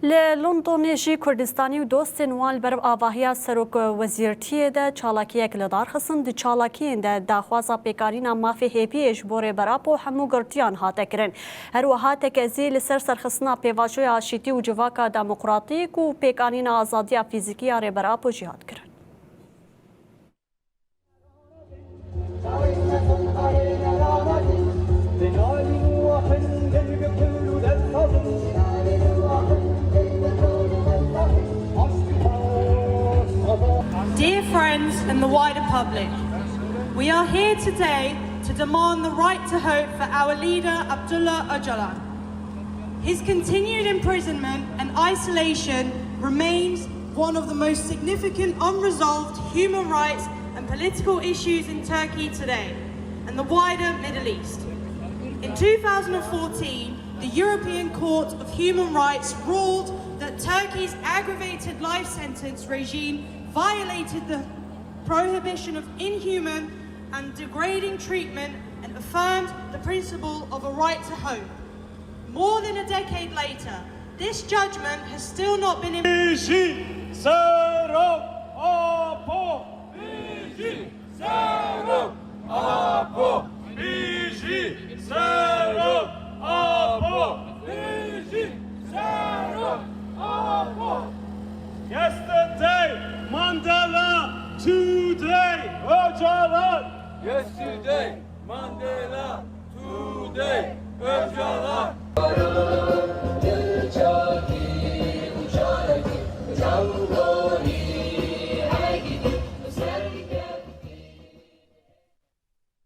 لندنê jî Kurdistanî û dostên wan li ber avahiya Serokwezîrtiyê de çalakiyek li dar xistin. Di çalakiyên de daxwaza pêkarîna Mafê Hêviyê ji bo Rêber Apo hemû girtiyan hate kirin. Herwiha tekezî li ser serxistina pêvajoya şîtî û civaka demokratîk û pêkanîna azadiya fîzîkî ya Rêber Apo jî hat kirin. Dear friends and the wider public, we are here today to demand the right to hope for our leader Abdullah Öcalan. His continued imprisonment and isolation remains one of the most significant unresolved human rights and political issues in Turkey today and the wider Middle East. In 2014, the European Court of Human Rights ruled that Turkey's aggravated life sentence regime violated the prohibition of inhuman and degrading treatment and affirmed the principle of a right to hope. More than a decade later, this judgment has still not been Yesterday, Mandela. Today, Öcalan. Yesterday, Mandela. Today, Öcalan.